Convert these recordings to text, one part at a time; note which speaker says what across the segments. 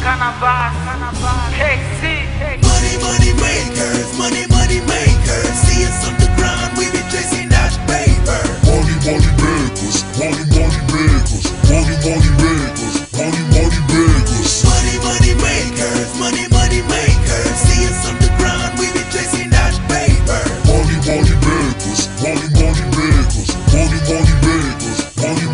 Speaker 1: Cannabis, KC.
Speaker 2: Money makers, money makers. See us on the ground, we be chasing that paper.
Speaker 3: Money makers, money makers, money makers, money makers.
Speaker 2: Money makers, money makers. See us on the ground, we be chasing that paper.
Speaker 3: Money makers, money makers, money makers, money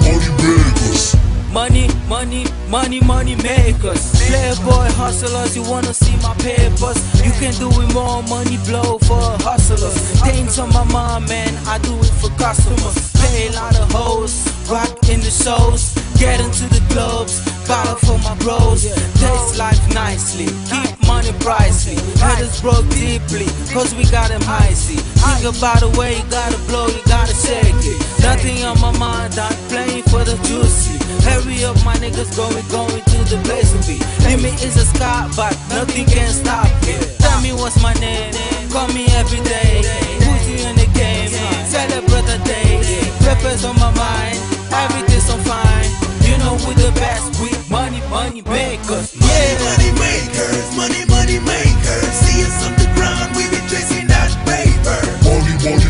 Speaker 3: makers.
Speaker 4: Money makers. Playboy hustlers, you wanna see my papers? You can do it more, money blow for hustlers. Things on my mind, man, I do it for customers. Pay a lot of hoes, rock in the shows, get into the clubs, bottle for my bros. Taste life nicely, keep money pricey. Haters broke deeply, cause we got them icy. Think about the way you gotta blow, you gotta shake it. Nothing on my mind, I'm playing for the juicy. Hurry up, my niggas going to the place to be. Limit is a sky, but nothing can stop it. Tell me what's my name, call me every day. Put you in the game, celebrate the day. Peppers on my mind, everything's so fine. You know we the best, we money makers. Yeah.
Speaker 2: Money makers, money makers. See us on the ground, we be chasing that paper.
Speaker 3: Money makers,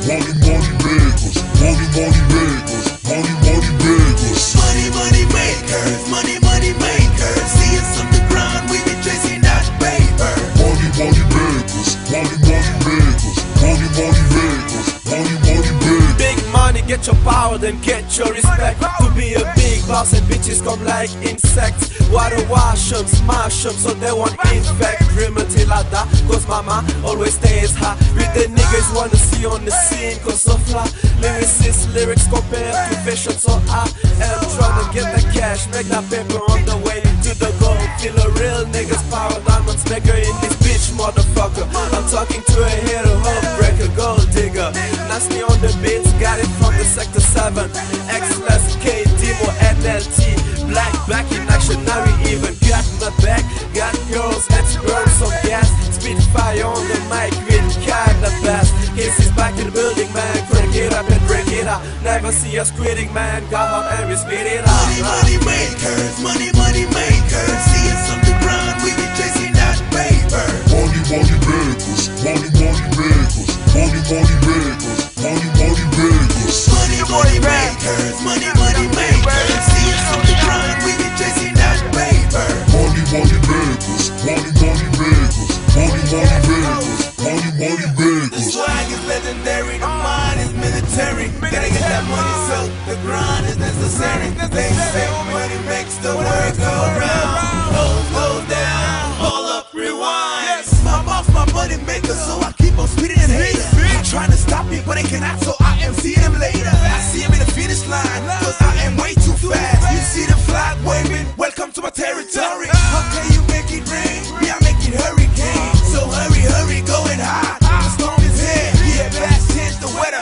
Speaker 3: money makers, money makers, money makers.
Speaker 2: Money makers, money makers. See us on the ground, we be chasing that paper.
Speaker 3: Money makers, money makers, money makers, money makers.
Speaker 5: Big money, get your power, then get your respect. To be a big boss and bitches come like insects. Water wash them, smash them, so they won't infect. Dream until I die, cause mama always stays high. With the niggas wanna see on the scene, cause so fly. Lyricists, lyrics compared to fashion, so I am trying to get the cash, make that paper on the way to the goal. Feel a real niggas power, diamonds maker in this bitch, motherfucker. I'm talking to a hero, heartbreaker, gold digger. Nasty on the beats, got it from the Sector 7. X-Less, K, Demo, NLT. Black back in action, now we even got my back. Got girls, let's burn some gas. Spit fire on the mic with kinda blast. Casey's back in the building, man. Crank it up and break it up. Never see us quitting, man. Come on and we spit it up.
Speaker 2: Money makers, money makers. See us on the ground, we be chasing that paper.
Speaker 3: Money makers, money makers, money makers, money makers.
Speaker 2: Money makers, money makers. See us on the ground, we be chasing that paper.
Speaker 3: Money makers, money makers, money makers, money makers.
Speaker 2: The swag is legendary, the mind is military. Gotta get that money, so the grind is necessary. They say money makes the world go round. Hoes go down, hold up, rewind. My boss, my money maker, so I keep on spitting and hating. Trying to stop me, but they cannot, so I am seeing them later. I see them in the finish line, cause I am way too fast. You see the flag waving, welcome to my territory. How can you make it rain? Me, I make it hurricane. So hurry, going high. The storm is here, yeah, fast change the weather.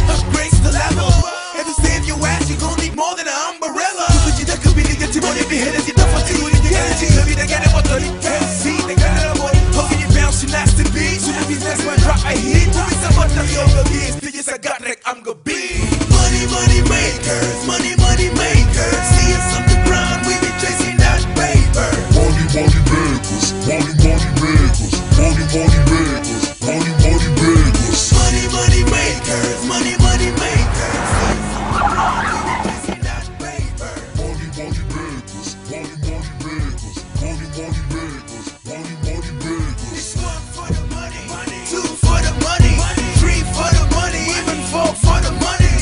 Speaker 2: Upgrades the level. And to save your ass, you gon' need more than an umbrella. That could be the get money, the head is the tough to you. The energy, they got it, what the can't see, they got it, money. How can you bounce, you nasty beat? Soon as these next one drop, I hit. I got like I'm gonna be. Money makers, money makers. See us on the ground, we be chasing that paper.
Speaker 3: Money makers, money makers, money makers, money makers.
Speaker 2: Money makers, money makers. See us on the ground, we be chasing that paper.
Speaker 3: Money makers, money makers, money makers, money makers.
Speaker 2: This one for the money, two for the money, three for the money, even four for the money.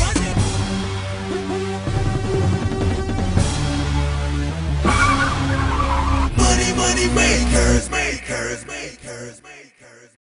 Speaker 2: Money makers, makers.